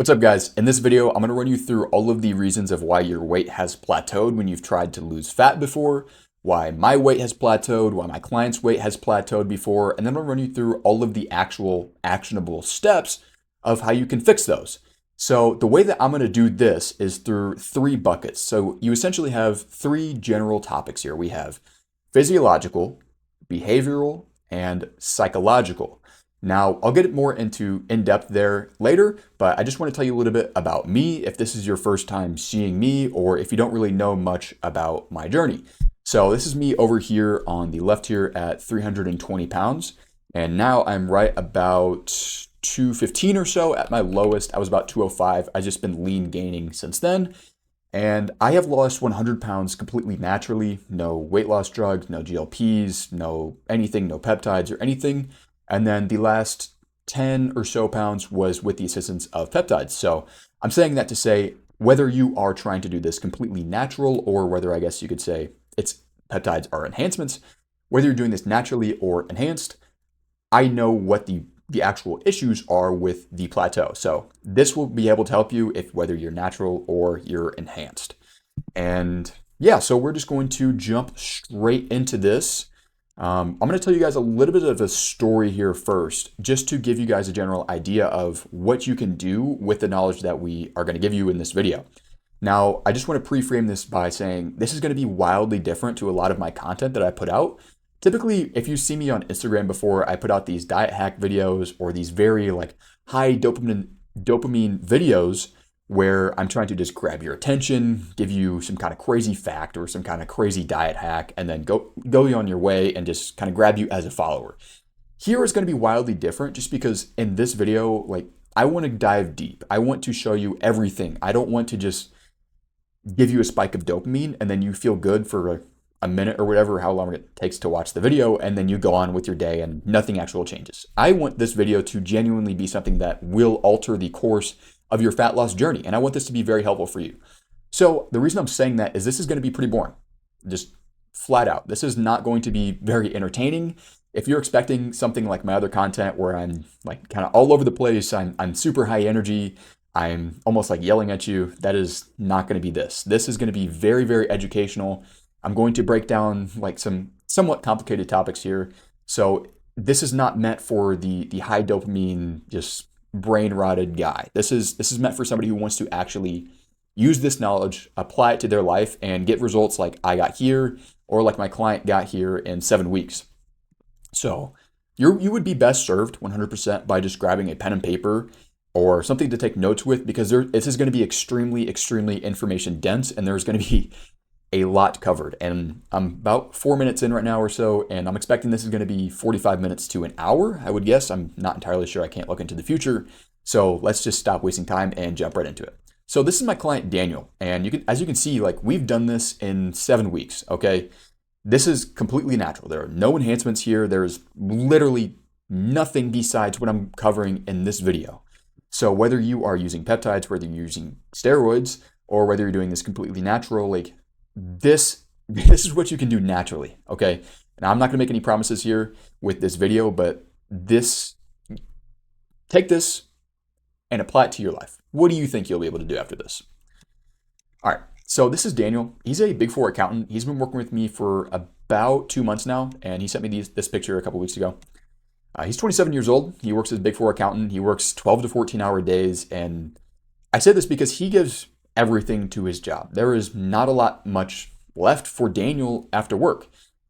What's up, guys? In this video, I'm going to run you through all of the reasons of why your weight has plateaued when you've tried to lose fat before, why my weight has plateaued, why my client's weight has plateaued before, and then I'll run you through all of the actual actionable steps of how you can fix those. So the way that I'm going to do this is through three buckets. So you essentially have three general topics here. We have physiological, behavioral, and psychological. Now, I'll get more into in-depth there later, but I just want to tell you a little bit about me if this is your first time seeing me or if you don't really know much about my journey. So this is me over here on the left here at 320 pounds, and now I'm right about 215 or so at my lowest. I was about 205. I've just been lean gaining since then. And I have lost 100 pounds completely naturally. No weight loss drugs, no GLPs, no anything, no peptides or anything. And then the last 10 or so pounds was with the assistance of peptides. So I'm saying that to say whether you are trying to do this completely natural or whether I guess you could say it's peptides are enhancements, whether you're doing this naturally or enhanced, I know what the actual issues are with the plateau. So this will be able to help you if whether you're natural or you're enhanced. And yeah, so we're just going to jump straight into this. I'm going to tell you guys a little bit of a story here first, just to give you guys a general idea of what you can do with the knowledge that we are going to give you in this video. Now, I just want to pre-frame this by saying this is going to be wildly different to a lot of my content that I put out. Typically, if you see me on Instagram before, I put out these diet hack videos or these very like high dopamine videos where I'm trying to just grab your attention, give you some kind of crazy fact or some kind of crazy diet hack, and then go on your way and just kind of grab you as a follower. Here is going to be wildly different just because in this video, like I want to dive deep. I want to show you everything. I don't want to just give you a spike of dopamine and then you feel good for a minute or whatever, how long it takes to watch the video, and then you go on with your day and nothing actual changes. I want this video to genuinely be something that will alter the course of your fat loss journey. And I want this to be very helpful for you. So the reason I'm saying that is this is going to be pretty boring, just flat out. This is not going to be very entertaining. If you're expecting something like my other content where I'm like kind of all over the place, I'm super high energy, I'm almost like yelling at you, that is not going to be this. This is going to be very, very educational. I'm going to break down like some somewhat complicated topics here. So this is not meant for the high dopamine, just brain rotted guy. This is meant for somebody who wants to actually use this knowledge, apply it to their life, and get results like I got here or like my client got here in 7 weeks. So you would be best served 100% by just grabbing a pen and paper or something to take notes with, because this is going to be extremely, extremely information dense, and there's going to be a lot covered. And I'm about 4 minutes in right now or so, and I'm expecting this is going to be 45 minutes to an hour, I would guess. I'm not entirely sure. I can't look into the future. So let's just stop wasting time and jump right into it. So this is my client, Daniel. And as you can see, like we've done this in 7 weeks, okay? This is completely natural. There are no enhancements here. There's literally nothing besides what I'm covering in this video. So whether you are using peptides, whether you're using steroids, or whether you're doing this completely natural, like this is what you can do naturally, okay? Now, I'm not going to make any promises here with this video, but take this and apply it to your life. What do you think you'll be able to do after this? All right, so this is Daniel. He's a Big Four accountant. He's been working with me for about 2 months now, and he sent me this picture a couple weeks ago. He's 27 years old. He works as a Big Four accountant. He works 12 to 14-hour days, and I say this because he gives everything to his job. There is not a lot much left for Daniel after work,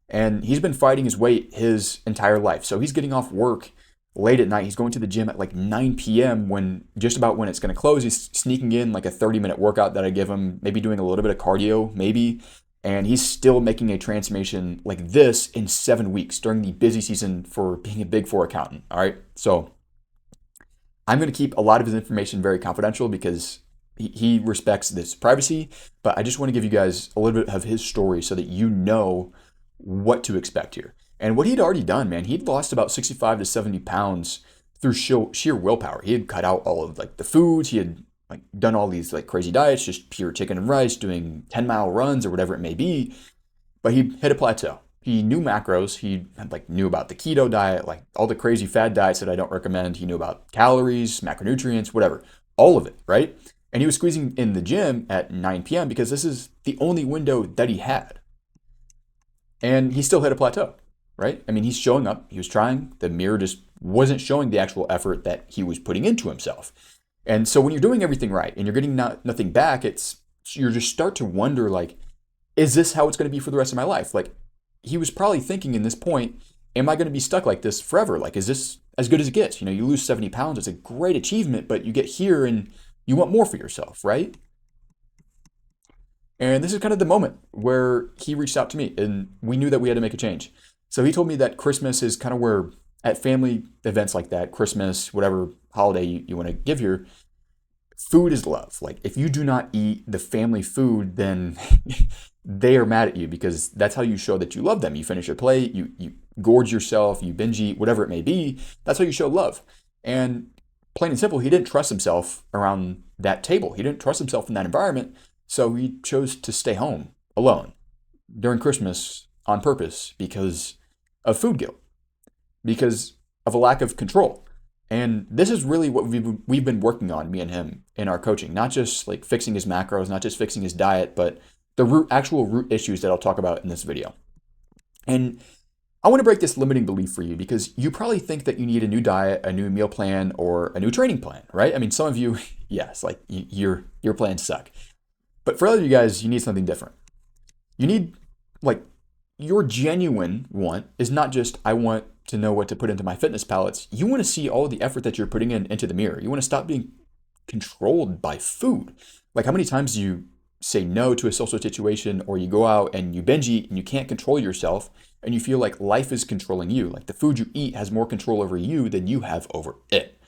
and he's been fighting his weight his entire life. So he's getting off work late at night. He's going to the gym at like 9 p.m. when just about when it's going to close. He's sneaking in like a 30-minute workout that I give him, maybe doing a little bit of cardio, maybe, and he's still making a transformation like this in 7 weeks during the busy season for being a Big Four accountant. All right, so I'm going to keep a lot of his information very confidential because he respects this privacy, but I just want to give you guys a little bit of his story so that you know what to expect here. And what he'd already done, man, he'd lost about 65 to 70 pounds through sheer willpower. He had cut out all of like the foods. He had like done all these like crazy diets, just pure chicken and rice, doing 10-mile runs or whatever it may be. But he hit a plateau. He knew macros. He like knew about the keto diet, like all the crazy fad diets that I don't recommend. He knew about calories, macronutrients, whatever. all of it, right? And he was squeezing in the gym at 9 p.m. because this is the only window that he had. And he still hit a plateau, right? I mean, he's showing up, he was trying, the mirror just wasn't showing the actual effort that he was putting into himself. And so when you're doing everything right and you're getting nothing back, you just start to wonder, like, is this how it's going to be for the rest of my life? Like, he was probably thinking in this point, am I going to be stuck like this forever? Like, is this as good as it gets? You know, you lose 70 pounds, it's a great achievement, but you get here and you want more for yourself, right? And this is kind of the moment where he reached out to me and we knew that we had to make a change. So he told me that Christmas is kind of where, at family events like that, Christmas, whatever holiday you want to give here, food is love. Like, if you do not eat the family food, then they are mad at you, because that's how you show that you love them. You finish your plate, you gorge yourself, you binge eat, whatever it may be. That's how you show love. And plain and simple, he didn't trust himself around that table. He didn't trust himself in that environment. So he chose to stay home alone during Christmas on purpose because of food guilt, because of a lack of control. And this is really what we've been working on, me and him, in our coaching. Not just like fixing his macros, not just fixing his diet, but the actual root issues that I'll talk about in this video. And I want to break this limiting belief for you, because you probably think that you need a new diet, a new meal plan, or a new training plan, right? I mean, some of you, yes, like your plans suck. But for other of you guys, you need something different. You need, like, your genuine want is not just, I want to know what to put into my fitness palettes. You want to see all the effort that you're putting into the mirror. You want to stop being controlled by food. Like, how many times do you say no to a social situation, or you go out and you binge eat and you can't control yourself, and you feel like life is controlling you? Like, the food you eat has more control over you than you have over it.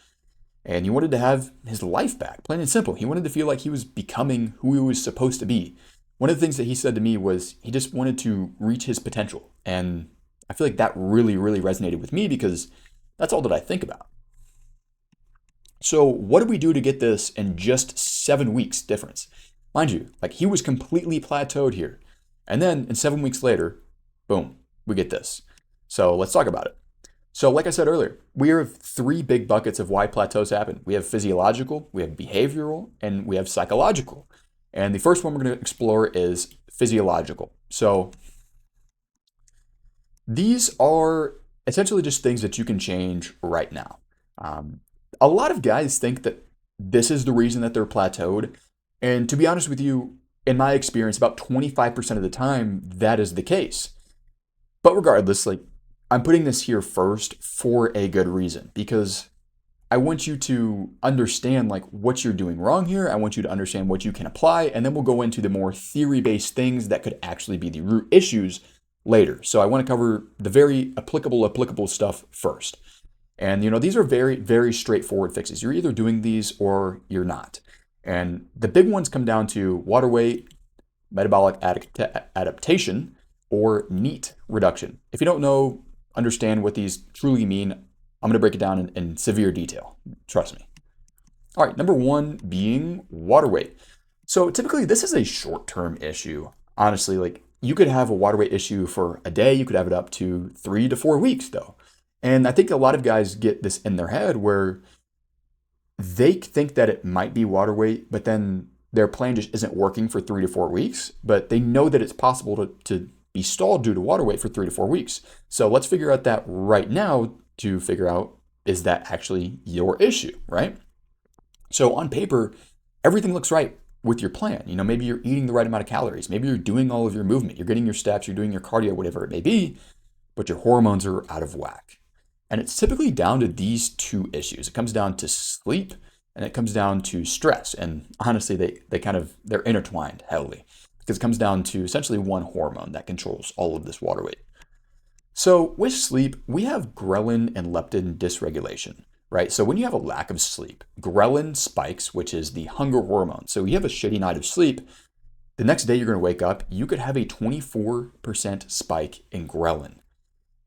And he wanted to have his life back, plain and simple. He wanted to feel like he was becoming who he was supposed to be. One of the things that he said to me was he just wanted to reach his potential. And I feel like that really, really resonated with me, because that's all that I think about. So what did we do to get this in just 7 weeks difference? Mind you, like, he was completely plateaued here. And then in 7 weeks later, boom, we get this. So let's talk about it. So like I said earlier, we have 3 big buckets of why plateaus happen. We have physiological, we have behavioral, and we have psychological. And the first one we're going to explore is physiological. So these are essentially just things that you can change right now. A lot of guys think that this is the reason that they're plateaued. And to be honest with you, in my experience, about 25% of the time, that is the case. But regardless, like, I'm putting this here first for a good reason, because I want you to understand, like, what you're doing wrong here. I want you to understand what you can apply, and then we'll go into the more theory-based things that could actually be the root issues later. So I want to cover the very applicable stuff first. And, you know, these are very, very straightforward fixes. You're either doing these or you're not. And the big ones come down to water weight, metabolic adaptation, or NEAT reduction. If you don't understand what these truly mean, I'm going to break it down in severe detail. Trust me. All right, number 1 being water weight. So typically this is a short-term issue. Honestly, like, you could have a water weight issue for a day. You could have it up to 3 to 4 weeks though. And I think a lot of guys get this in their head where they think that it might be water weight, but then their plan just isn't working for 3 to 4 weeks. But they know that it's possible to be stalled due to water weight for 3 to 4 weeks. So let's figure out that right now to figure out, is that actually your issue, right? So on paper, everything looks right with your plan. You know, maybe you're eating the right amount of calories. Maybe you're doing all of your movement. You're getting your steps, you're doing your cardio, whatever it may be, but your hormones are out of whack. And it's typically down to these 2 issues. It comes down to sleep and it comes down to stress. And honestly, they're intertwined heavily, because it comes down to essentially one hormone that controls all of this water weight. So with sleep, we have ghrelin and leptin dysregulation, right? So when you have a lack of sleep, ghrelin spikes, which is the hunger hormone. So you have a shitty night of sleep, the next day you're going to wake up, you could have a 24% spike in ghrelin.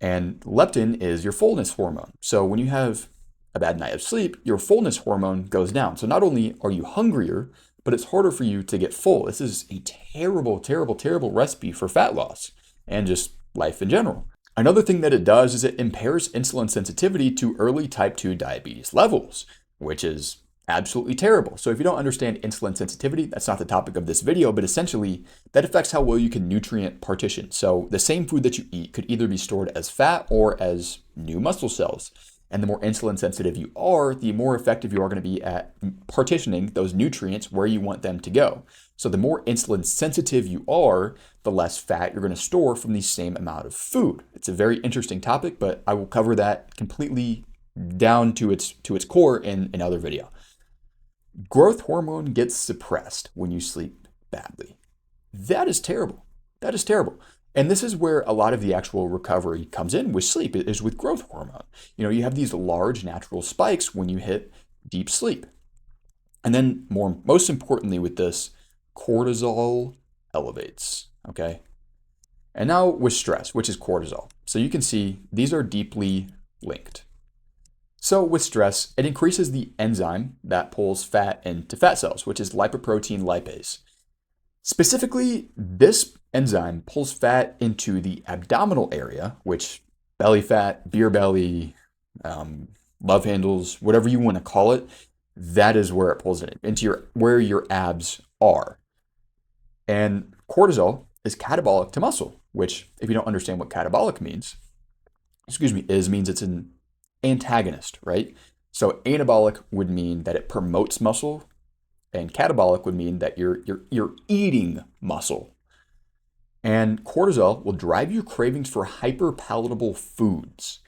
And leptin is your fullness hormone. So when you have a bad night of sleep, your fullness hormone goes down. So not only are you hungrier, but it's harder for you to get full. This is a terrible, terrible, terrible recipe for fat loss and just life in general. Another thing that it does is it impairs insulin sensitivity to early type 2 diabetes levels, which is absolutely terrible. So if you don't understand insulin sensitivity, that's not the topic of this video, but essentially that affects how well you can nutrient partition. So the same food that you eat could either be stored as fat or as new muscle cells. And the more insulin sensitive you are, the more effective you are going to be at partitioning those nutrients where you want them to go. So the more insulin sensitive you are, the less fat you're going to store from the same amount of food. It's a very interesting topic, but I will cover that completely down to its core in another video. Growth hormone gets suppressed when you sleep badly. That is terrible. That is terrible. And this is where a lot of the actual recovery comes in with sleep, is with growth hormone. You have these large natural spikes when you hit deep sleep. And then most importantly with this, cortisol elevates, okay? And now with stress, which is cortisol. So you can see these are deeply linked. So with stress, it increases the enzyme that pulls fat into fat cells, which is lipoprotein lipase. Specifically, this enzyme pulls fat into the abdominal area, which belly fat, beer belly, love handles, whatever you want to call it, that is where it pulls it into where your abs are. And cortisol is catabolic to muscle, which, if you don't understand what catabolic means, means it's an antagonist, right? So anabolic would mean that it promotes muscle, and catabolic would mean that you're eating muscle. And cortisol will drive your cravings for hyperpalatable foods.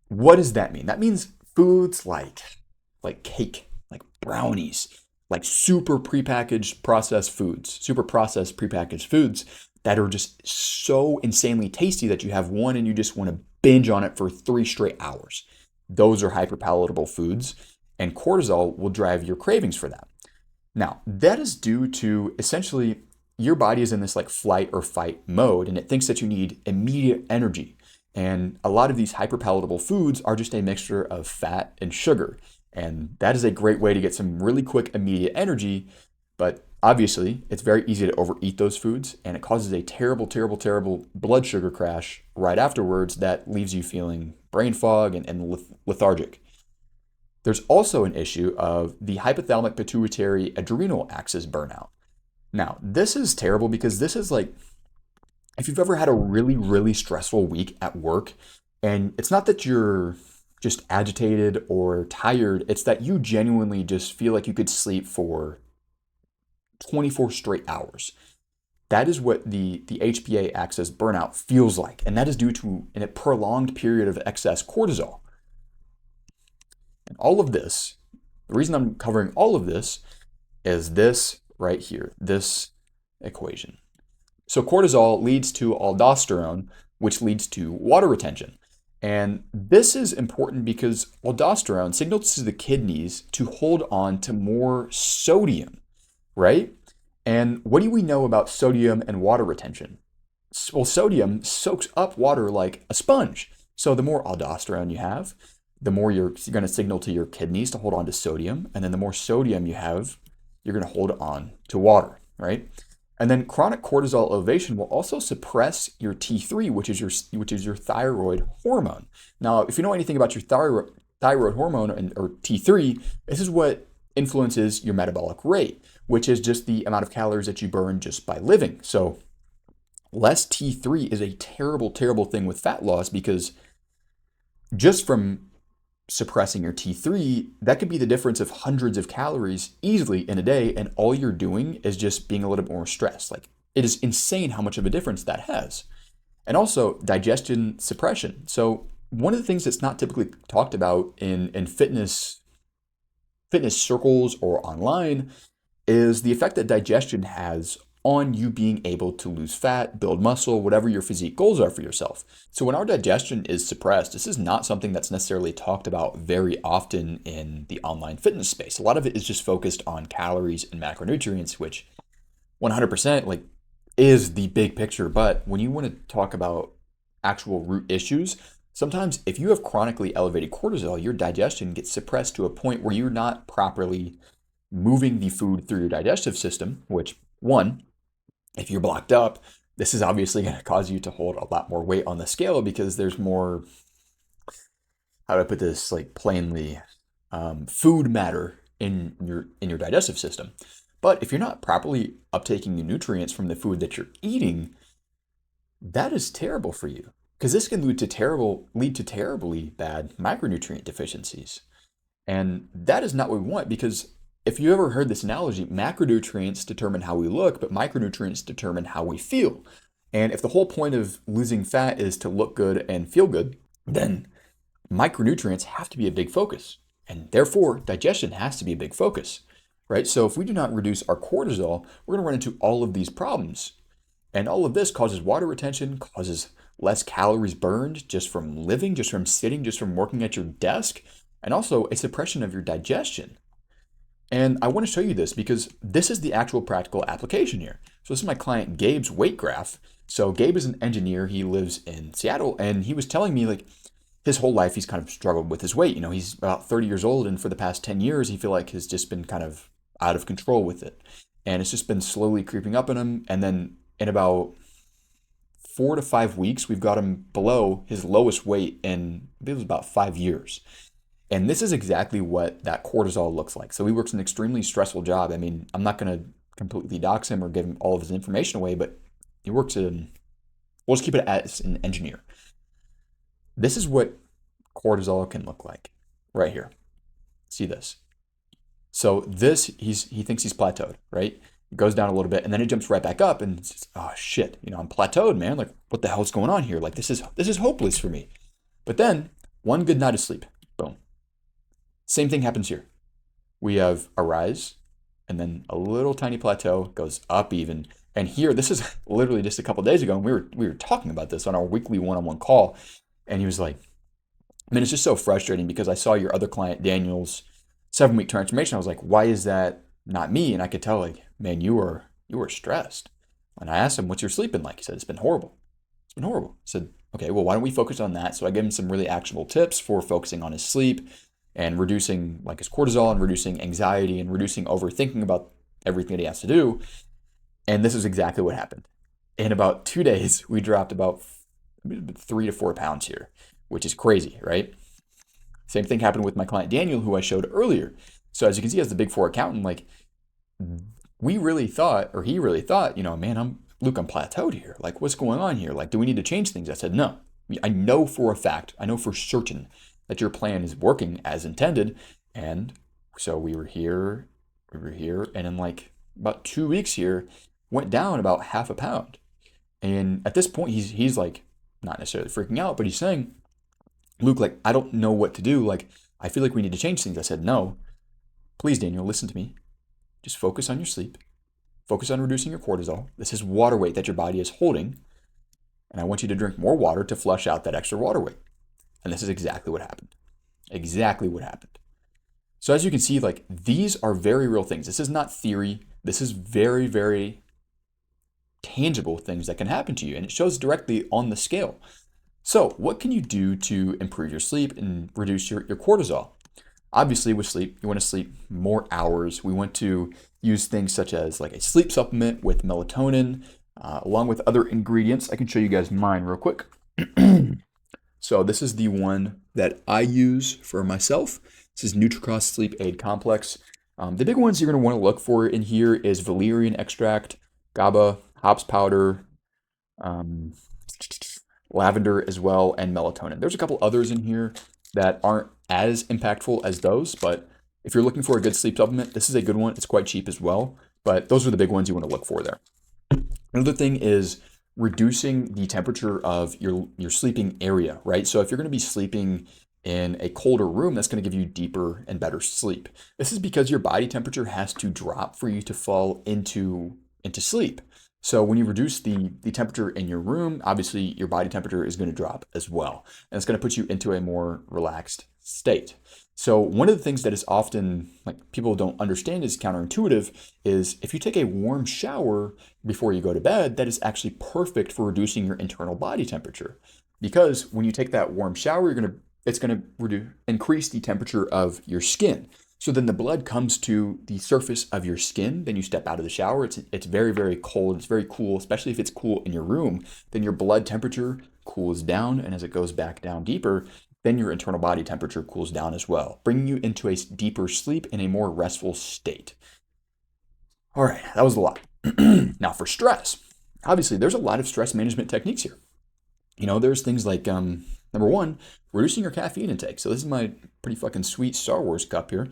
What does that mean? That means foods like cake, like brownies, like super processed prepackaged foods that are just so insanely tasty that you have one and you just want to binge on it for 3 straight hours. Those are hyperpalatable foods, and cortisol will drive your cravings for that. Now, that is due to essentially your body is in this like flight or fight mode, and it thinks that you need immediate energy. And a lot of these hyperpalatable foods are just a mixture of fat and sugar. And that is a great way to get some really quick, immediate energy. But obviously, it's very easy to overeat those foods, and it causes a terrible, terrible, terrible blood sugar crash right afterwards that leaves you feeling brain fog and lethargic. There's also an issue of the hypothalamic pituitary adrenal axis burnout. Now, this is terrible because this is like, if you've ever had a really, really stressful week at work, and it's not that you're just agitated or tired, it's that you genuinely just feel like you could sleep for 24 straight hours. That is what the HPA axis burnout feels like, and that is due to a prolonged period of excess cortisol. And all of this, the reason I'm covering all of this is this right here, this equation. So cortisol leads to aldosterone, which leads to water retention. And this is important because aldosterone signals to the kidneys to hold on to more sodium, right? And what do we know about sodium and water retention? Well, sodium soaks up water like a sponge. So the more aldosterone you have, the more you're going to signal to your kidneys to hold on to sodium. And then the more sodium you have, you're going to hold on to water, right? And then chronic cortisol elevation will also suppress your T3, which is your thyroid hormone. Now, if you know anything about your thyroid hormone or T3, this is what influences your metabolic rate, which is just the amount of calories that you burn just by living. So less T3 is a terrible, terrible thing with fat loss, because just from suppressing your T3, that could be the difference of hundreds of calories easily in a day, and all you're doing is just being a little bit more stressed. Like, it is insane how much of a difference that has. And also digestion suppression. So one of the things that's not typically talked about in fitness circles or online is the effect that digestion has on you being able to lose fat, build muscle, whatever your physique goals are for yourself. So when our digestion is suppressed, this is not something that's necessarily talked about very often in the online fitness space. A lot of it is just focused on calories and macronutrients, which 100% is the big picture. But when you want to talk about actual root issues, sometimes if you have chronically elevated cortisol, your digestion gets suppressed to a point where you're not properly moving the food through your digestive system, which, one, if you're blocked up, this is obviously going to cause you to hold a lot more weight on the scale, because there's more, how do I put this plainly, food matter in your digestive system. But if you're not properly uptaking the nutrients from the food that you're eating, that is terrible for you because this can lead to terribly bad micronutrient deficiencies. And that is not what we want because if you ever heard this analogy, macronutrients determine how we look, but micronutrients determine how we feel. And if the whole point of losing fat is to look good and feel good, then micronutrients have to be a big focus. And therefore, digestion has to be a big focus, right? So if we do not reduce our cortisol, we're going to run into all of these problems. And all of this causes water retention, causes less calories burned just from living, just from sitting, just from working at your desk, and also a suppression of your digestion. And I want to show you this because this is the actual practical application here. So this is my client Gabe's weight graph. So Gabe is an engineer. He lives in Seattle, and he was telling me like his whole life he's kind of struggled with his weight. You know, he's about 30 years old, and for the past 10 years, he feel like has just been kind of out of control with it. And it's just been slowly creeping up on him. And then in about 4 to 5 weeks, we've got him below his lowest weight in, I believe it was about 5 years. And this is exactly what that cortisol looks like. So he works an extremely stressful job. I mean, I'm not going to completely dox him or give him all of his we'll just keep it as an engineer. This is what cortisol can look like right here. See this. So this, he thinks he's plateaued, right? It goes down a little bit and then it jumps right back up and it's just, oh shit, I'm plateaued, man. Like what the hell's going on here? Like this is hopeless for me. But then one good night of sleep, boom. Same thing happens here. We have a rise and then a little tiny plateau goes up even. And here, this is literally just a couple days ago, and we were talking about this on our weekly one-on-one call. And he was like, I mean, it's just so frustrating because I saw your other client, Daniel's 7-week transformation. I was like, why is that not me? And I could tell, like, man, you were stressed. And I asked him, what's your sleep been like? He said, it's been horrible. It's been horrible. I said, okay, well, why don't we focus on that? So I gave him some really actionable tips for focusing on his sleep and reducing like his cortisol and reducing anxiety and reducing overthinking about everything that he has to do. And this is exactly what happened. In about 2 days, we dropped about 3 to 4 pounds here, which is crazy, right? Same thing happened with my client Daniel, who I showed earlier. So as you can see, as the Big Four accountant, like he really thought, man, Luke, I'm plateaued here. Like, what's going on here? Like, do we need to change things? I said, no. I know for a fact, I know for certain that your plan is working as intended. And so we were here, and in like about 2 weeks here, went down about half a pound. And at this point, he's like, not necessarily freaking out, but he's saying, Luke, like, I don't know what to do. Like, I feel like we need to change things. I said, no, please, Daniel, listen to me. Just focus on your sleep. Focus on reducing your cortisol. This is water weight that your body is holding. And I want you to drink more water to flush out that extra water weight. And this is exactly what happened. Exactly what happened. So as you can see, like, these are very real things. This is not theory. This is very, very tangible things that can happen to you. And it shows directly on the scale. So what can you do to improve your sleep and reduce your cortisol? Obviously, with sleep, you want to sleep more hours. We want to use things such as like a sleep supplement with melatonin, along with other ingredients. I can show you guys mine real quick. So this is the one that I use for myself. This is NutriCross Sleep Aid Complex. The big ones you're going to want to look for in here is valerian extract, GABA, hops powder, lavender as well, and melatonin. There's a couple others in here that aren't as impactful as those, but if you're looking for a good sleep supplement, this is a good one. It's quite cheap as well, but those are the big ones you want to look for there. Another thing is reducing the temperature of your sleeping area, right? So if you're going to be sleeping in a colder room, that's going to give you deeper and better sleep. This is because your body temperature has to drop for you to fall into sleep. So when you reduce the temperature in your room, obviously your body temperature is going to drop as well. And it's going to put you into a more relaxed state. So one of the things that is often like people don't understand is counterintuitive is if you take a warm shower before you go to bed, that is actually perfect for reducing your internal body temperature. Because when you take that warm shower, it's going to increase the temperature of your skin. So then the blood comes to the surface of your skin. Then you step out of the shower. It's very, very cold. It's very cool, especially if it's cool in your room. Then your blood temperature cools down. And as it goes back down deeper, then your internal body temperature cools down as well, bringing you into a deeper sleep in a more restful state. All right, that was a lot. Now for stress, obviously there's a lot of stress management techniques here. There's things like number one, reducing your caffeine intake. So this is my pretty fucking sweet Star Wars cup here.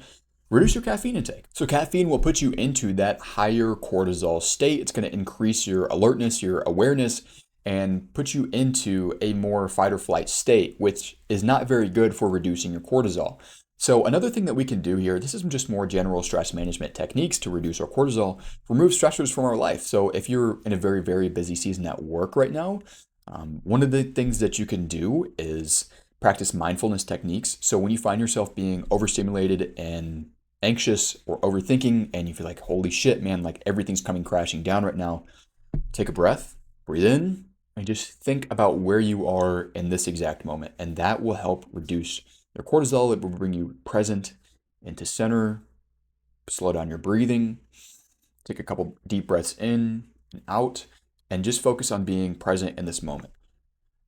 Reduce your caffeine intake. So caffeine will put you into that higher cortisol state. It's going to increase your alertness, your awareness, and put you into a more fight or flight state, which is not very good for reducing your cortisol. So another thing that we can do here, this is just more general stress management techniques to reduce our cortisol, remove stressors from our life. So if you're in a very, very busy season at work right now, one of the things that you can do is practice mindfulness techniques. So when you find yourself being overstimulated and anxious or overthinking, and you feel like, holy shit, man, like everything's coming crashing down right now, take a breath, breathe in, and just think about where you are in this exact moment. And that will help reduce your cortisol. It will bring you present into center, slow down your breathing, take a couple deep breaths in and out, and just focus on being present in this moment.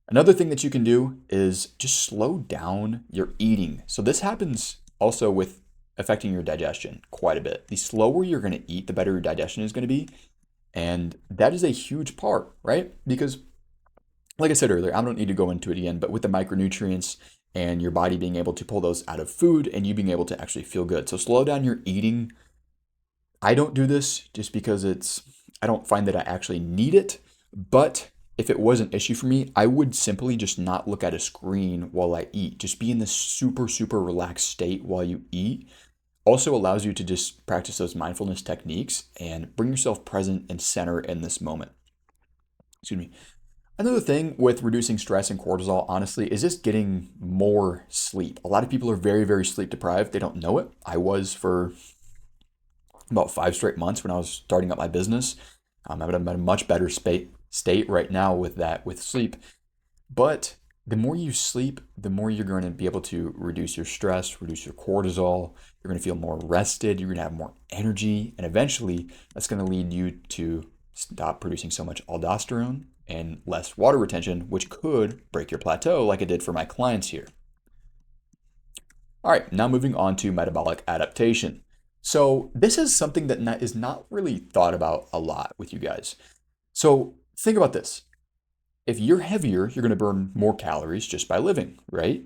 Another thing that you can do is just slow down your eating. So this happens also with affecting your digestion quite a bit. The slower you're going to eat, the better your digestion is going to be. And that is a huge part, right? Because like I said earlier, I don't need to go into it again, but with the micronutrients and your body being able to pull those out of food and you being able to actually feel good. So slow down your eating. I don't do this just because I don't find that I actually need it, but if it was an issue for me, I would simply just not look at a screen while I eat. Just be in this super, super relaxed state while you eat. Also allows you to just practice those mindfulness techniques and bring yourself present and center in this moment. Excuse me. Another thing with reducing stress and cortisol, honestly, is just getting more sleep. A lot of people are very, very sleep deprived. They don't know it. I was for about 5 straight months when I was starting up my business. I'm at a much better state right now with sleep. But the more you sleep, the more you're going to be able to reduce your stress, reduce your cortisol. You're going to feel more rested. You're going to have more energy. And eventually, that's going to lead you to stop producing so much aldosterone and less water retention, which could break your plateau like it did for my clients here. All right, now moving on to metabolic adaptation. So this is something that is not really thought about a lot with you guys. So think about this. If you're heavier, you're going to burn more calories just by living, right?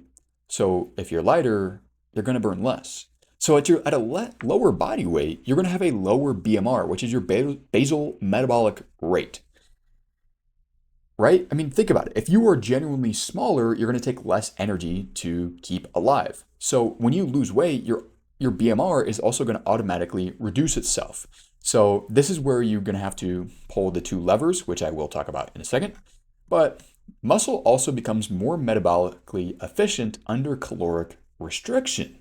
So if you're lighter, you're going to burn less. So at a lower body weight, you're going to have a lower BMR, which is your basal metabolic rate, right? I mean, think about it. If you are genuinely smaller, you're going to take less energy to keep alive. So when you lose weight, your BMR is also going to automatically reduce itself. So this is where you're going to have to pull the 2 levers, which I will talk about in a second. But muscle also becomes more metabolically efficient under caloric restriction.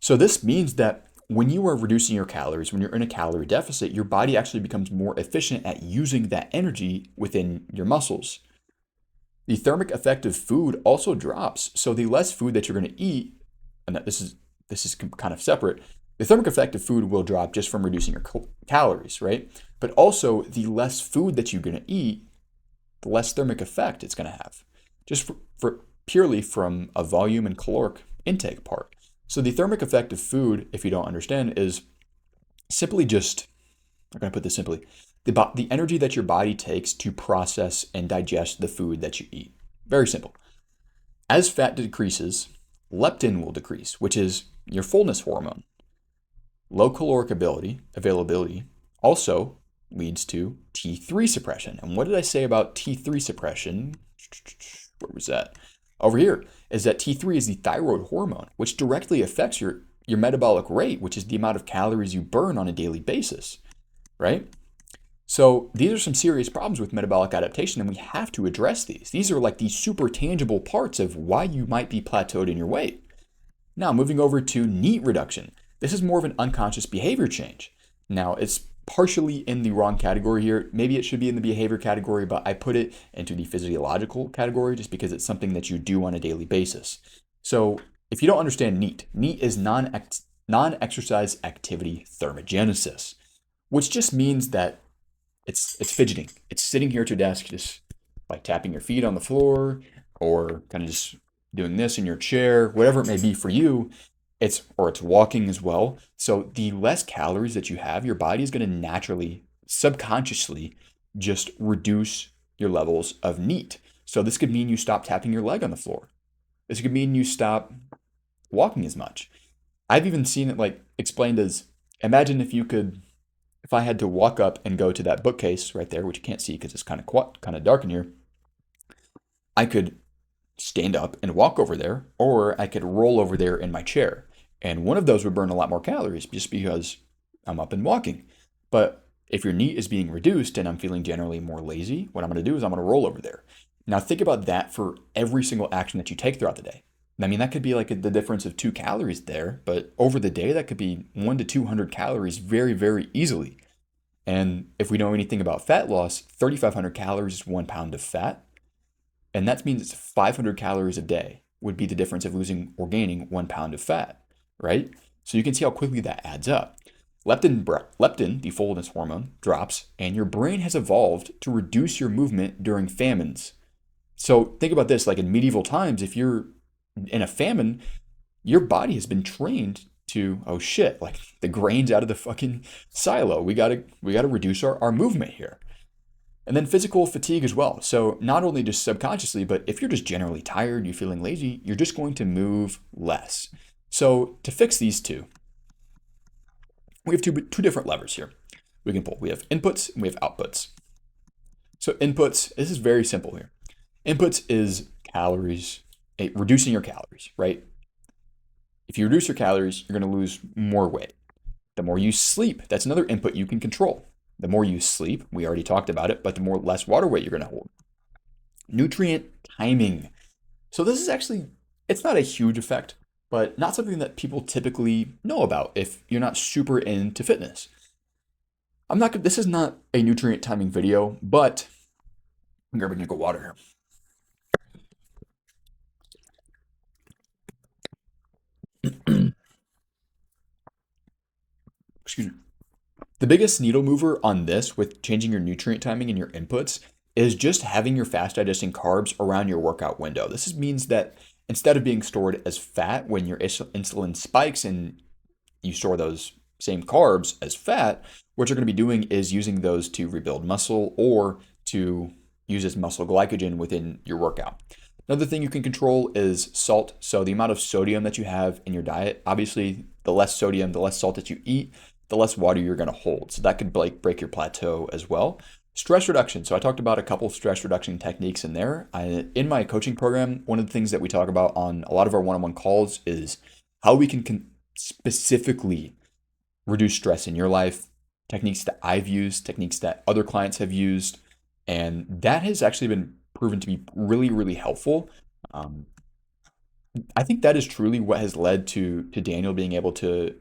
So this means that when you are reducing your calories, when you're in a calorie deficit, your body actually becomes more efficient at using that energy within your muscles. The thermic effect of food also drops. So the less food that you're going to eat, and this is kind of separate, the thermic effect of food will drop just from reducing your calories, right? But also the less food that you're going to eat, the less thermic effect it's going to have, just for purely from a volume and caloric intake part. So the thermic effect of food, if you don't understand, is simply just, I'm going to put this simply, the energy that your body takes to process and digest the food that you eat. Very simple. As fat decreases, leptin will decrease, which is your fullness hormone. Low caloric availability also leads to T3 suppression. And what did I say about T3 suppression? Where was that? Over here is that T3 is the thyroid hormone, which directly affects your metabolic rate, which is the amount of calories you burn on a daily basis, right? So these are some serious problems with metabolic adaptation, and we have to address these. These are like the super tangible parts of why you might be plateaued in your weight. Now, moving over to NEAT reduction. This is more of an unconscious behavior change. Now, it's partially in the wrong category here. Maybe it should be in the behavior category, but I put it into the physiological category just because it's something that you do on a daily basis. So if you don't understand NEAT, NEAT is non-exercise activity thermogenesis, which just means that it's fidgeting. It's sitting here at your desk, just like tapping your feet on the floor or kind of just doing this in your chair, whatever it may be for you, it's walking as well. So the less calories that you have, your body is going to naturally, subconsciously just reduce your levels of NEAT. So this could mean you stop tapping your leg on the floor. This could mean you stop walking as much. I've even seen it like explained as imagine if I had to walk up and go to that bookcase right there, which you can't see because it's kind of dark in here, I could stand up and walk over there, or I could roll over there in my chair. And one of those would burn a lot more calories just because I'm up and walking. But if your NEAT is being reduced and I'm feeling generally more lazy, what I'm going to do is I'm going to roll over there. Now think about that for every single action that you take throughout the day. I mean, that could be like the difference of 2 calories there, but over the day, that could be 1 to 200 calories very, very easily. And if we know anything about fat loss, 3,500 calories is 1 pound of fat. And that means it's 500 calories a day would be the difference of losing or gaining 1 pound of fat, right? So you can see how quickly that adds up. Leptin, the fullness hormone, drops, and your brain has evolved to reduce your movement during famines. So think about this, like in medieval times, if you're in a famine, your body has been trained to, oh shit, like the grain's out of the fucking silo. We gotta reduce our movement here. And then physical fatigue as well. So not only just subconsciously, but if you're just generally tired, you're feeling lazy, you're just going to move less. So to fix these two, we have two different levers here we can pull. We have inputs and we have outputs. So inputs, this is very simple here. Inputs is calories, reducing your calories, right? If you reduce your calories, you're going to lose more weight. The more you sleep, that's another input you can control. The more you sleep, we already talked about it, but the less water weight you're going to hold. Nutrient timing. So this is actually, it's not a huge effect, but not something that people typically know about if you're not super into fitness. This is not a nutrient timing video, but I'm grabbing a drink of water here. Excuse me. The biggest needle mover on this with changing your nutrient timing and your inputs is just having your fast digesting carbs around your workout window. This means that instead of being stored as fat when your insulin spikes and you store those same carbs as fat, what you're going to be doing is using those to rebuild muscle or to use as muscle glycogen within your workout. Another thing you can control is salt. So the amount of sodium that you have in your diet, obviously the less sodium, the less salt that you eat, the less water you're going to hold. So that could break your plateau as well. Stress reduction. So I talked about a couple of stress reduction techniques in there. In my coaching program, one of the things that we talk about on a lot of our one-on-one calls is how we can specifically reduce stress in your life, techniques that I've used, techniques that other clients have used. And that has actually been proven to be really, really helpful. I think that is truly what has led to Daniel being able to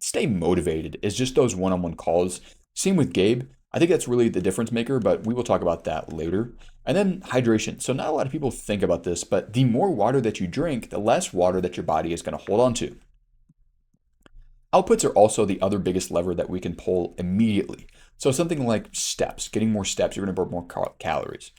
stay motivated is just those one-on-one calls. Same with Gabe. I think that's really the difference maker, but we will talk about that later. And then hydration. So not a lot of people think about this, but the more water that you drink, the less water that your body is going to hold on to. Outputs are also the other biggest lever that we can pull immediately. So something like steps, getting more steps, you're going to burn more calories.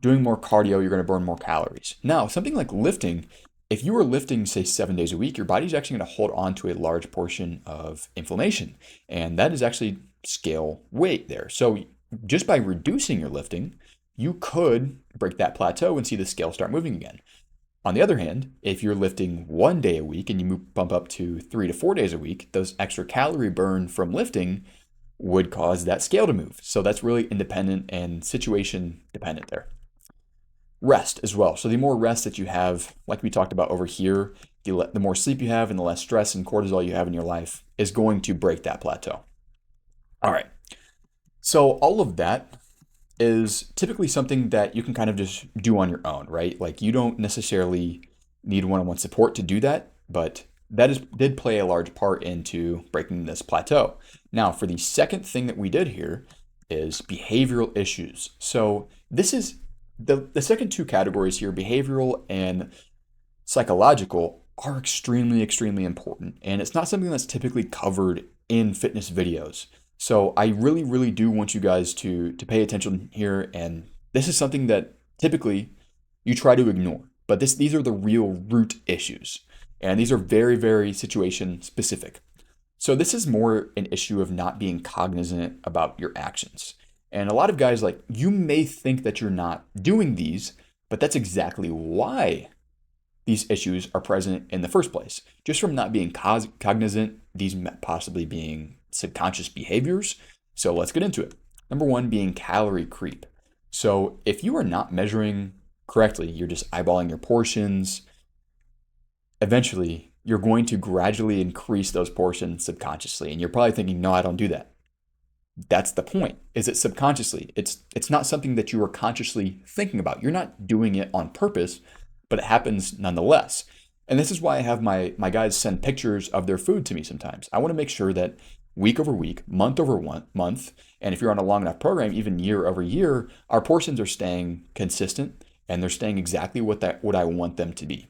Doing more cardio, you're going to burn more calories. Now, something like lifting, if you were lifting, say, 7 days a week, your body's actually going to hold on to a large portion of inflammation. And that is actually scale weight there. So just by reducing your lifting, you could break that plateau and see the scale start moving again. On the other hand, if you're lifting 1 day a week and you bump up to 3 to 4 days a week, those extra calorie burn from lifting would cause that scale to move. So that's really independent and situation dependent there. Rest as well. So the more rest that you have, like we talked about over here, the more sleep you have and the less stress and cortisol you have in your life is going to break that plateau. All right. So all of that is typically something that you can kind of just do on your own, right? Like you don't necessarily need one-on-one support to do that, but that did play a large part into breaking this plateau. Now, for the second thing that we did here is behavioral issues. So this is the second two categories here, behavioral and psychological, are extremely, extremely important. And it's not something that's typically covered in fitness videos. So I really, really do want you guys to pay attention here. And this is something that typically you try to ignore. but these are the real root issues. And these are very, very situation specific. So this is more an issue of not being cognizant about your actions. And a lot of guys, like, you may think that you're not doing these, but that's exactly why these issues are present in the first place. Just from not being cognizant, these possibly being subconscious behaviors. So let's get into it. Number one being calorie creep. So if you are not measuring correctly, you're just eyeballing your portions, eventually you're going to gradually increase those portions subconsciously. And you're probably thinking, no, I don't do that. That's the point. Is it subconsciously? It's not something that you are consciously thinking about. You're not doing it on purpose, but it happens nonetheless. And this is why I have my guys send pictures of their food to me sometimes. I want to make sure that week over week, month over month, and if you're on a long enough program, even year over year, our portions are staying consistent and they're staying exactly what I want them to be.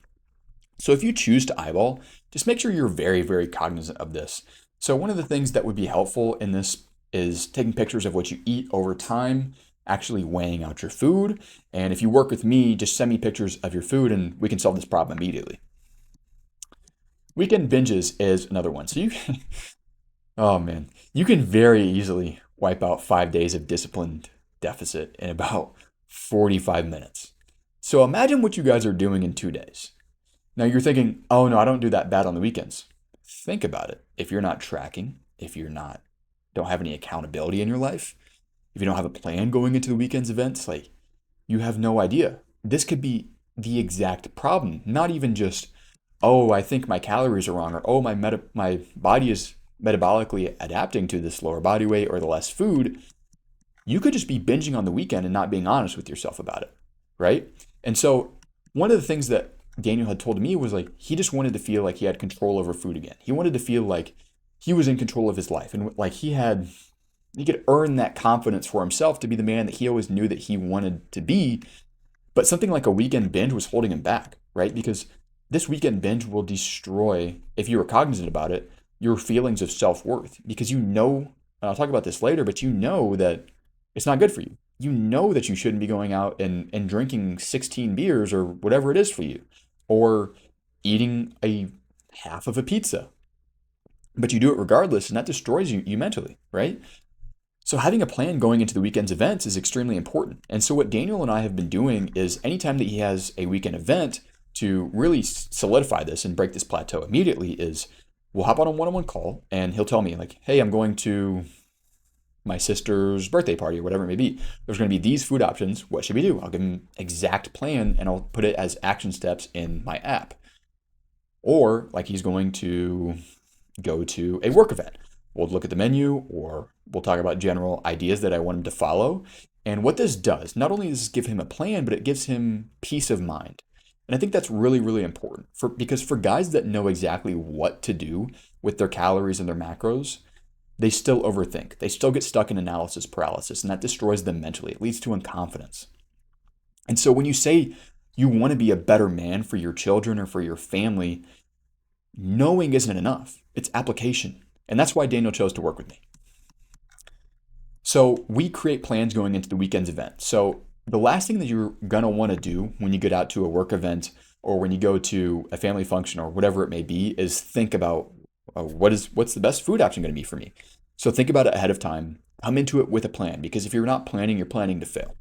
So if you choose to eyeball, just make sure you're very, very cognizant of this. So one of the things that would be helpful in this is taking pictures of what you eat over time, actually weighing out your food. And if you work with me, just send me pictures of your food and we can solve this problem immediately. Weekend binges is another one. So oh man, you can very easily wipe out 5 days of disciplined deficit in about 45 minutes. So imagine what you guys are doing in 2 days. Now you're thinking, oh no, I don't do that bad on the weekends. Think about it. If you're not tracking, if you're not, don't have any accountability in your life, if you don't have a plan going into the weekend's events, like, you have no idea. This could be the exact problem. Not even just, oh, I think my calories are wrong, or oh, my body is metabolically adapting to this lower body weight or the less food. You could just be binging on the weekend and not being honest with yourself about it, right? And so one of the things that Daniel had told me was, like, he just wanted to feel like he had control over food again. He wanted to feel like he was in control of his life, and like he could earn that confidence for himself to be the man that he always knew that he wanted to be. But something like a weekend binge was holding him back, right? Because this weekend binge will destroy, if you were cognizant about it, your feelings of self-worth. Because you know, and I'll talk about this later, but you know that it's not good for you. You know that you shouldn't be going out and drinking 16 beers or whatever it is for you, or eating a half of a pizza. But you do it regardless, and that destroys you mentally, right? So having a plan going into the weekend's events is extremely important. And so what Daniel and I have been doing is, anytime that he has a weekend event, to really solidify this and break this plateau immediately, is we'll hop on a one-on-one call and he'll tell me, like, hey, I'm going to my sister's birthday party or whatever it may be. There's going to be these food options. What should we do? I'll give him exact plan and I'll put it as action steps in my app. Or like, he's going to go to a work event. We'll look at the menu, or we'll talk about general ideas that I want him to follow. And what this does, not only does this give him a plan, but it gives him peace of mind. And I think that's really, really important because for guys that know exactly what to do with their calories and their macros, they still overthink. They still get stuck in analysis paralysis, and that destroys them mentally. It leads to inconfidence. And so when you say you want to be a better man for your children or for your family, knowing isn't enough. It's application. And that's why Daniel chose to work with me. So we create plans going into the weekend's event. So the last thing that you're going to want to do when you get out to a work event or when you go to a family function or whatever it may be is think about what's the best food option going to be for me. So think about it ahead of time. Come into it with a plan, because if you're not planning, you're planning to fail.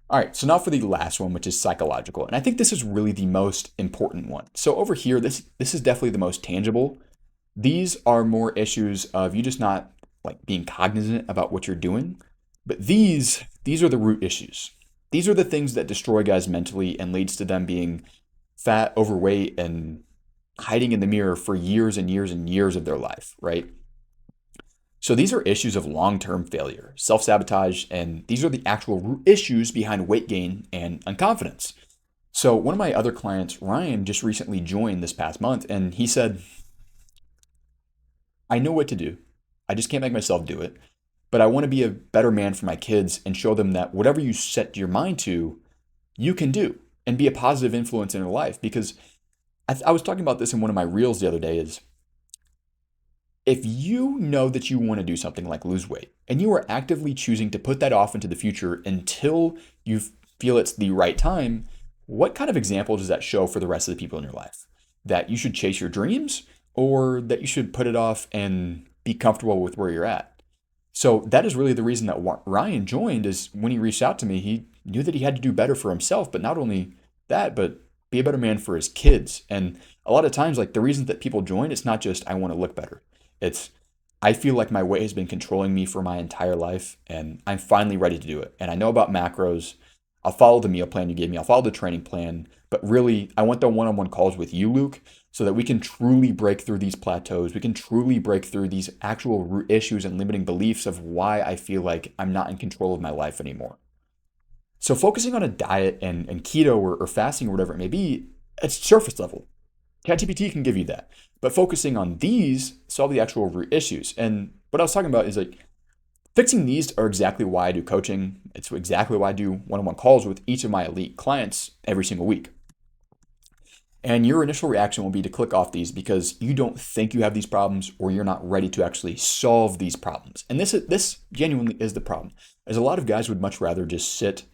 All right, so now for the last one, which is psychological. And I think this is really the most important one. So over here, this is definitely the most tangible. These are more issues of you just not like being cognizant about what you're doing. But these are the root issues. These are the things that destroy guys mentally and leads to them being fat, overweight, and hiding in the mirror for years and years and years of their life, right? So these are issues of long-term failure, self-sabotage, and these are the actual root issues behind weight gain and unconfidence. So one of my other clients, Ryan, just recently joined this past month, and he said, I know what to do. I just can't make myself do it. But I want to be a better man for my kids and show them that whatever you set your mind to, you can do and be a positive influence in their life. Because I was talking about this in one of my reels the other day is, if you know that you want to do something like lose weight and you are actively choosing to put that off into the future until you feel it's the right time, what kind of example does that show for the rest of the people in your life? That you should chase your dreams or that you should put it off and be comfortable with where you're at? So that is really the reason that Ryan joined is when he reached out to me, he knew that he had to do better for himself, but not only that, but be a better man for his kids. And a lot of times, like the reason that people join, it's not just I want to look better. It's I feel like my weight has been controlling me for my entire life and I'm finally ready to do it. And I know about macros. I'll follow the meal plan you gave me. I'll follow the training plan. But really, I want the one-on-one calls with you, Luke, so that we can truly break through these plateaus. We can truly break through these actual root issues and limiting beliefs of why I feel like I'm not in control of my life anymore. So focusing on a diet and keto or fasting or whatever it may be, it's surface level. ChatGPT can give you that. But focusing on these solve the actual root issues. And what I was talking about is like fixing these are exactly why I do coaching. It's exactly why I do one-on-one calls with each of my elite clients every single week. And your initial reaction will be to click off these because you don't think you have these problems or you're not ready to actually solve these problems. And this genuinely is the problem. As a lot of guys would much rather just sit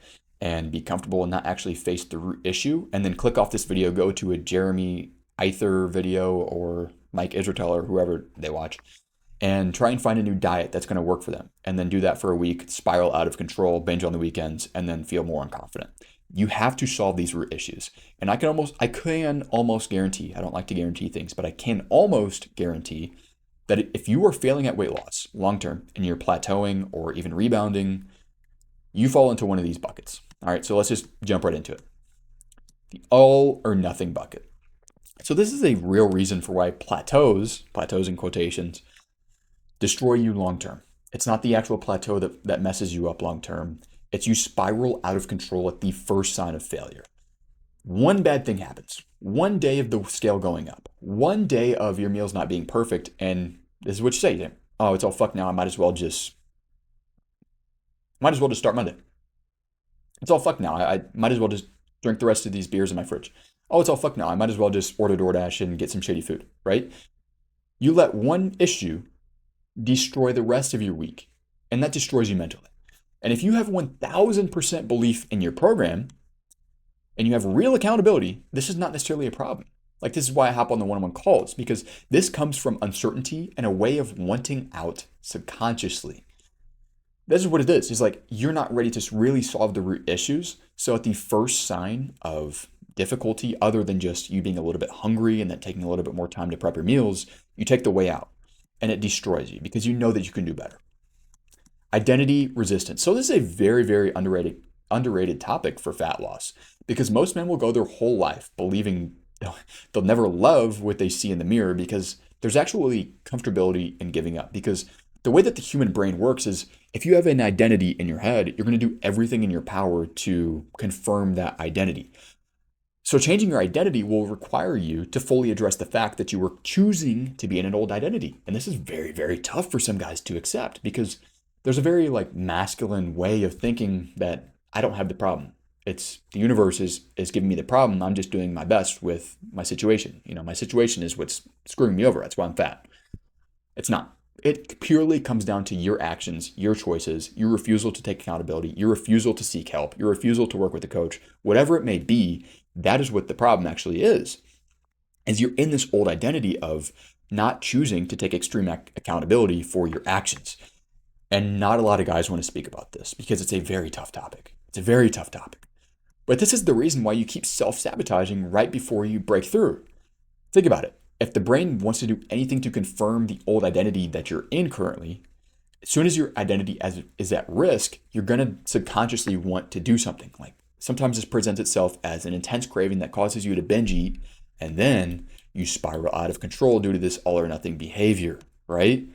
and be comfortable and not actually face the root issue and then click off this video, go to a Jeremy Either video or Mike Israetel or whoever they watch and try and find a new diet that's going to work for them. And then do that for a week, spiral out of control, binge on the weekends, and then feel more unconfident. You have to solve these root issues. And I can almost guarantee, I don't like to guarantee things, but I can almost guarantee that if you are failing at weight loss long-term and you're plateauing or even rebounding, you fall into one of these buckets. All right, so let's just jump right into it. The all or nothing bucket. So this is a real reason for why plateaus in quotations, destroy you long-term. It's not the actual plateau that messes you up long-term. It's you spiral out of control at the first sign of failure. One bad thing happens. One day of the scale going up. One day of your meals not being perfect. And this is what you say. Oh, it's all fucked now. I might as well just start Monday. It's all fucked now. I might as well just drink the rest of these beers in my fridge. Oh, it's all fucked now. I might as well just order DoorDash and get some shitty food, right? You let one issue destroy the rest of your week, and that destroys you mentally. And if you have 1000% belief in your program and you have real accountability, this is not necessarily a problem. Like this is why I hop on the one-on-one calls because this comes from uncertainty and a way of wanting out subconsciously. This is what it is. It's like you're not ready to really solve the root issues. So at the first sign of difficulty, other than just you being a little bit hungry and then taking a little bit more time to prep your meals, you take the way out and it destroys you because you know that you can do better. Identity resistance. So this is a very, very underrated topic for fat loss because most men will go their whole life believing they'll never love what they see in the mirror because there's actually comfortability in giving up. Because the way that the human brain works is if you have an identity in your head, you're going to do everything in your power to confirm that identity. So changing your identity will require you to fully address the fact that you were choosing to be in an old identity. And this is very, very tough for some guys to accept because there's a very masculine way of thinking that I don't have the problem. It's the universe is giving me the problem. I'm just doing my best with my situation. My situation is what's screwing me over. That's why I'm fat. It's not. It purely comes down to your actions, your choices, your refusal to take accountability, your refusal to seek help, your refusal to work with a coach, whatever it may be. That is what the problem actually is you're in this old identity of not choosing to take extreme accountability for your actions. And not a lot of guys want to speak about this because it's a very tough topic. It's a very tough topic. But this is the reason why you keep self-sabotaging right before you break through. Think about it. If the brain wants to do anything to confirm the old identity that you're in currently, as soon as your identity is at risk, you're going to subconsciously want to do something. Like sometimes this presents itself as an intense craving that causes you to binge eat, and then you spiral out of control due to this all or nothing behavior, right?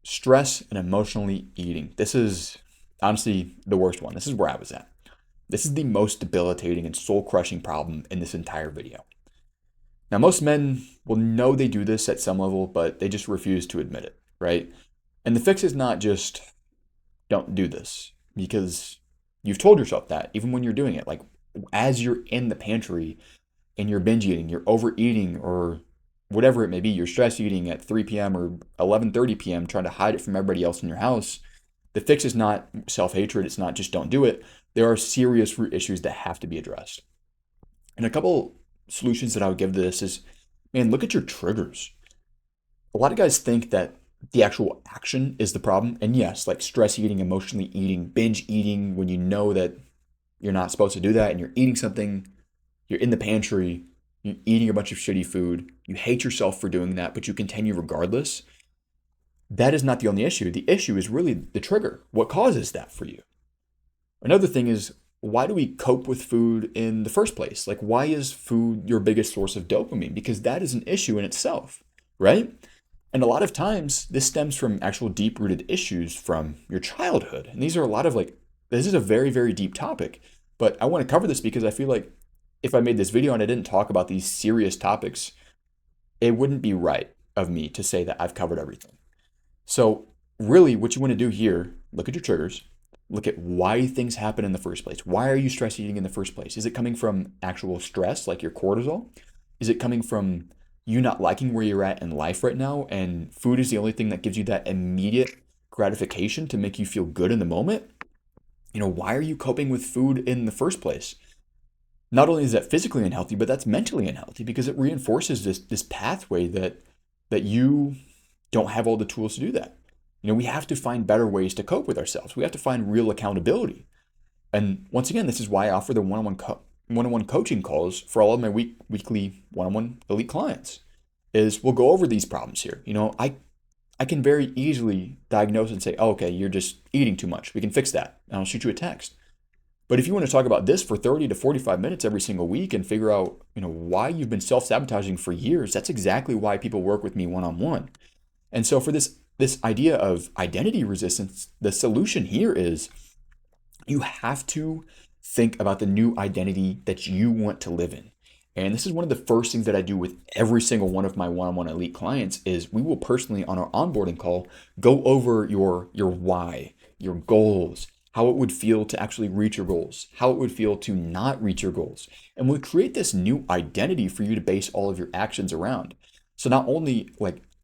Stress and emotionally eating. This is honestly the worst one. This is where I was at. This is the most debilitating and soul-crushing problem in this entire video. Now, most men will know they do this at some level, but they just refuse to admit it, right? And the fix is not just don't do this because you've told yourself that even when you're doing it. Like as you're in the pantry and you're binge eating, you're overeating or whatever it may be, you're stress eating at 3 p.m. or 11:30 p.m. trying to hide it from everybody else in your house, The fix is not self-hatred. It's not just don't do it. There are serious root issues that have to be addressed. And a couple solutions that I would give to this is, man, look at your triggers. A lot of guys think that the actual action is the problem. And yes, like stress eating, emotionally eating, binge eating, when you know that you're not supposed to do that and you're eating something, you're in the pantry, you're eating a bunch of shitty food, you hate yourself for doing that, but you continue regardless. That is not the only issue. The issue is really the trigger. What causes that for you? Another thing is, why do we cope with food in the first place? Like, why is food your biggest source of dopamine? Because that is an issue in itself, right? And a lot of times, this stems from actual deep rooted issues from your childhood. And these are a lot of like, this is a very, very deep topic. But I want to cover this because I feel like if I made this video and I didn't talk about these serious topics, it wouldn't be right of me to say that I've covered everything. So, really, what you want to do here, look at your triggers, look at why things happen in the first place. Why are you stress eating in the first place? Is it coming from actual stress, like your cortisol? Is it coming from you not liking where you're at in life right now, and food is the only thing that gives you that immediate gratification to make you feel good in the moment? Why are you coping with food in the first place? Not only is that physically unhealthy, but that's mentally unhealthy because it reinforces this pathway that you don't have all the tools to do that. We have to find better ways to cope with ourselves. We have to find real accountability. And once again, this is why I offer the one-on-one coaching calls for all of my weekly one-on-one elite clients. Is we'll go over these problems here. I can very easily diagnose and say, oh, okay, you're just eating too much. We can fix that. And I'll shoot you a text. But if you want to talk about this for 30 to 45 minutes every single week and figure out, why you've been self-sabotaging for years, that's exactly why people work with me one-on-one. And so for this idea of identity resistance, the solution here is you have to think about the new identity that you want to live in. And this is one of the first things that I do with every single one of my one-on-one elite clients is we will personally on our onboarding call go over your why, your goals, how it would feel to actually reach your goals, how it would feel to not reach your goals. And we'll create this new identity for you to base all of your actions around. So not only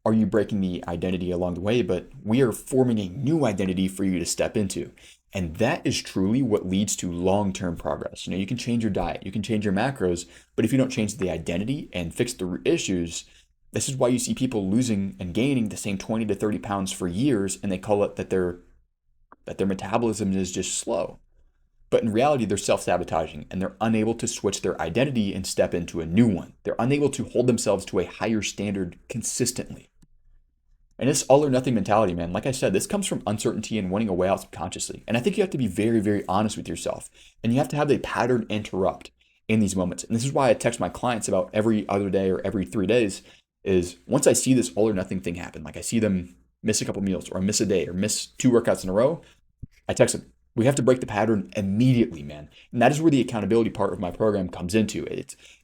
are you breaking the identity along the way, but we are forming a new identity for you to step into. And that is truly what leads to long-term progress. You can change your diet, you can change your macros, but if you don't change the identity and fix the issues, this is why you see people losing and gaining the same 20 to 30 pounds for years, and they call it that their metabolism is just slow. But in reality, they're self-sabotaging and they're unable to switch their identity and step into a new one. They're unable to hold themselves to a higher standard consistently. And it's all or nothing mentality, man. Like I said, this comes from uncertainty and wanting a way out subconsciously. And I think you have to be very, very honest with yourself. And you have to have the pattern interrupt in these moments. And this is why I text my clients about every other day or every 3 days is once I see this all or nothing thing happen, like I see them miss a couple meals or miss a day or miss 2 workouts in a row, I text them. We have to break the pattern immediately, man. And that is where the accountability part of my program comes into.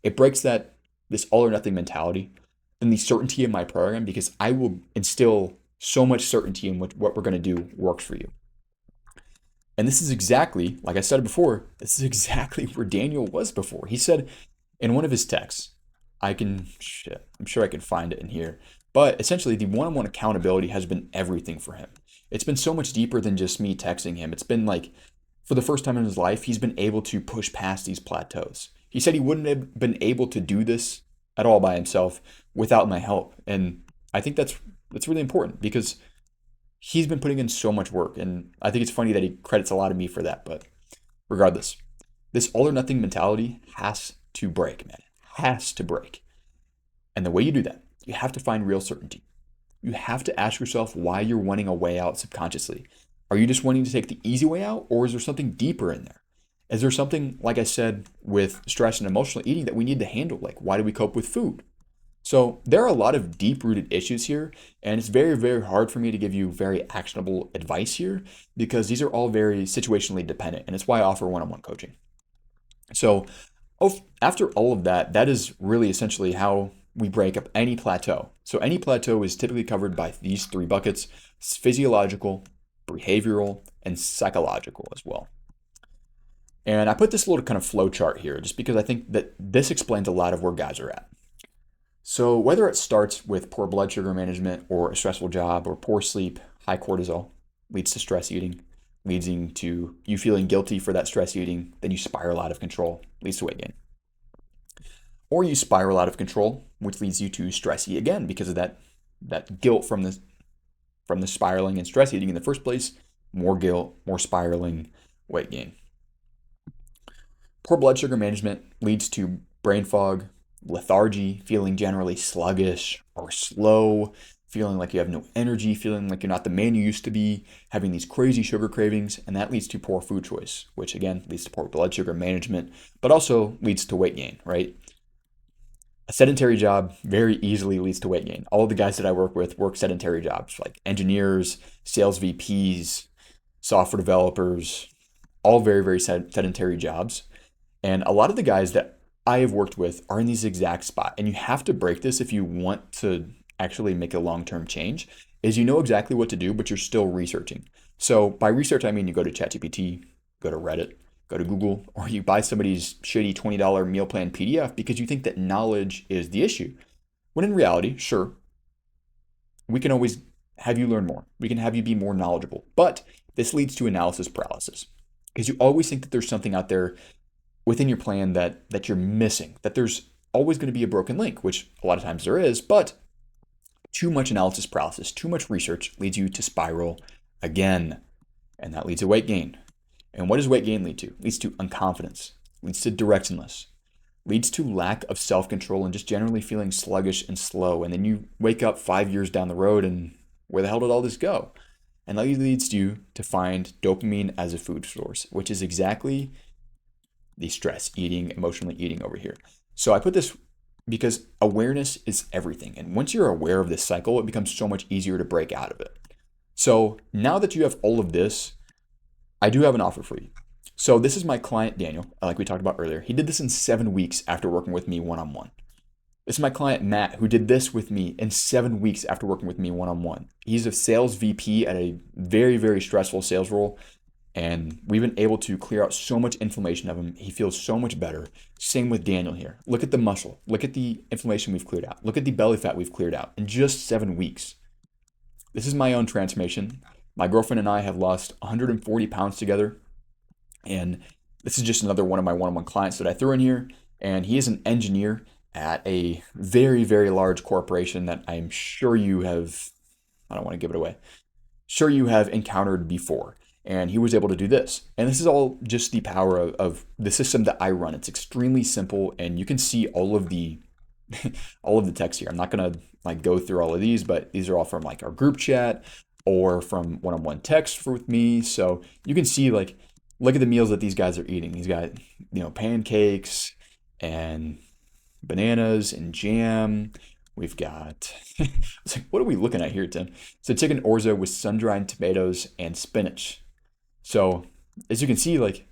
It breaks this all or nothing mentality and the certainty in my program because I will instill so much certainty in what we're going to do works for you. And this is exactly, like I said before, this is exactly where Daniel was before. He said in one of his texts, I'm sure I can find it in here, but essentially the one-on-one accountability has been everything for him. It's been so much deeper than just me texting him. It's been like, for the first time in his life, he's been able to push past these plateaus. He said he wouldn't have been able to do this at all by himself without my help. And I think that's really important because he's been putting in so much work. And I think it's funny that he credits a lot of me for that. But regardless, this all or nothing mentality has to break, man. Has to break. And the way you do that, you have to find real certainty. You have to ask yourself why you're wanting a way out subconsciously. Are you just wanting to take the easy way out, or is there something deeper in there? Is there something, like I said, with stress and emotional eating that we need to handle? Like, why do we cope with food? So there are a lot of deep-rooted issues here, and it's very, very hard for me to give you very actionable advice here because these are all very situationally dependent, and it's why I offer one-on-one coaching. So after all of that, that is really essentially how we break up any plateau. So any plateau is typically covered by these 3 buckets: physiological, behavioral, and psychological as well. And I put this little kind of flow chart here just because I think that this explains a lot of where guys are at. So whether it starts with poor blood sugar management or a stressful job or poor sleep, high cortisol, leads to stress eating, leading to you feeling guilty for that stress eating. Then you spiral out of control, leads to weight gain. Or you spiral out of control, which leads you to stress eat again because of that guilt from the spiraling and stress eating in the first place. More guilt, more spiraling, weight gain. Poor blood sugar management leads to brain fog, lethargy, feeling generally sluggish or slow, feeling like you have no energy, feeling like you're not the man you used to be, having these crazy sugar cravings, and that leads to poor food choice, which again leads to poor blood sugar management, but also leads to weight gain, right? A sedentary job very easily leads to weight gain. All of the guys that I work with work sedentary jobs, like engineers, sales VPs, software developers, all very, very sedentary jobs. And a lot of the guys that I have worked with are in these exact spot. And you have to break this if you want to actually make a long-term change, is you know exactly what to do, but you're still researching. So by research, I mean you go to ChatGPT, go to Reddit, go to Google, or you buy somebody's shitty $20 meal plan PDF because you think that knowledge is the issue. When in reality, sure, we can always have you learn more. We can have you be more knowledgeable. But this leads to analysis paralysis because you always think that there's something out there within your plan that you're missing, that there's always going to be a broken link, which a lot of times there is, but too much analysis paralysis, too much research leads you to spiral again, and that leads to weight gain. And what does weight gain lead to? It leads to unconfidence, leads to directionless, leads to lack of self-control and just generally feeling sluggish and slow. And then you wake up 5 years down the road and where the hell did all this go? And that leads you to find dopamine as a food source, which is exactly the stress eating, emotionally eating over here. So I put this because awareness is everything. And once you're aware of this cycle, it becomes so much easier to break out of it. So now that you have all of this, I do have an offer for you. So this is my client, Daniel, like we talked about earlier. He did this in 7 weeks after working with me one-on-one. This is my client, Matt, who did this with me in 7 weeks after working with me one-on-one. He's a sales VP at a very, very stressful sales role. And we've been able to clear out so much inflammation of him. He feels so much better. Same with Daniel here. Look at the muscle. Look at the inflammation we've cleared out. Look at the belly fat we've cleared out in just 7 weeks. This is my own transformation. My girlfriend and I have lost 140 pounds together. And this is just another one of my one-on-one clients that I threw in here. And he is an engineer at a very, very large corporation that I'm sure you have, I don't want to give it away, sure you have encountered before. And he was able to do this. And this is all just the power of the system that I run. It's extremely simple, and you can see all of the all of the text here. I'm not gonna like go through all of these, but these are all from like our group chat or from one-on-one text with me. So you can see like, look at the meals that these guys are eating. These guys, pancakes and bananas and jam. We've got, it's like, what are we looking at here, Tim? So chicken orzo with sun-dried tomatoes and spinach. So as you can see, like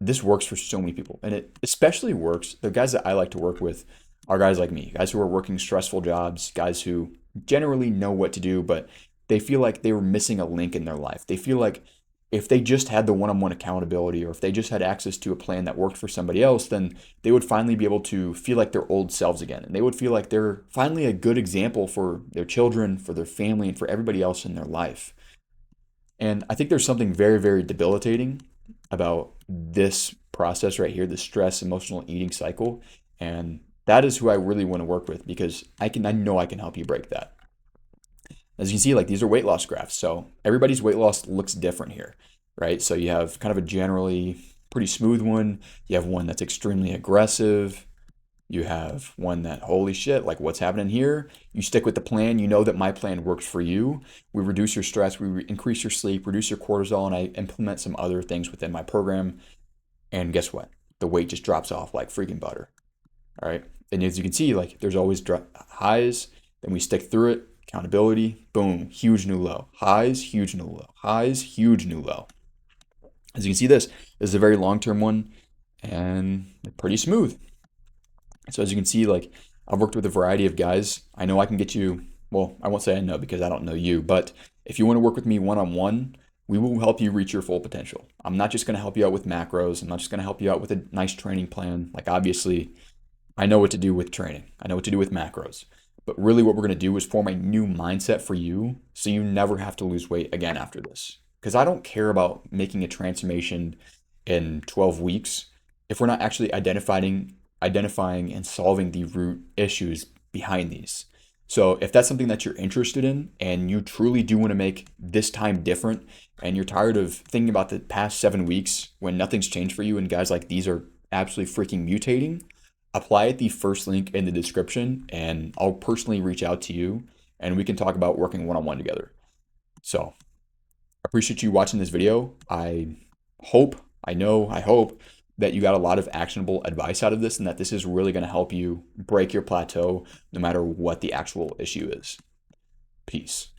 this works for so many people, and it especially works. The guys that I like to work with are guys like me, guys who are working stressful jobs, guys who generally know what to do, but they feel like they were missing a link in their life. They feel like if they just had the one-on-one accountability, or if they just had access to a plan that worked for somebody else, then they would finally be able to feel like their old selves again. And they would feel like they're finally a good example for their children, for their family, and for everybody else in their life. And I think there's something very, very debilitating about this process right here, the stress, emotional eating cycle. And that is who I really want to work with, because I know I can help you break that. As you can see, like these are weight loss graphs. So everybody's weight loss looks different here, right? So you have kind of a generally pretty smooth one. You have one that's extremely aggressive. You have one that, holy shit, like what's happening here? You stick with the plan. You know that my plan works for you. We reduce your stress. We increase your sleep, reduce your cortisol, and I implement some other things within my program. And guess what? The weight just drops off like freaking butter. All right. And as you can see, like there's always highs. Then we stick through it. Accountability, boom, huge new low. Highs, huge new low. Highs, huge new low. As you can see, this is a very long-term one and pretty smooth. So as you can see, like I've worked with a variety of guys. I know I can get you, well, I won't say I know because I don't know you, but if you want to work with me one-on-one, we will help you reach your full potential. I'm not just going to help you out with macros. I'm not just going to help you out with a nice training plan. Like obviously, I know what to do with training. I know what to do with macros. But really, what we're going to do is form a new mindset for you so you never have to lose weight again after this. Because I don't care about making a transformation in 12 weeks if we're not actually identifying and solving the root issues behind these. So if that's something that you're interested in and you truly do want to make this time different and you're tired of thinking about the past 7 weeks when nothing's changed for you and guys like these are absolutely freaking mutating, apply at the first link in the description and I'll personally reach out to you and we can talk about working one-on-one together. So I appreciate you watching this video. I hope that you got a lot of actionable advice out of this and that this is really going to help you break your plateau no matter what the actual issue is. Peace.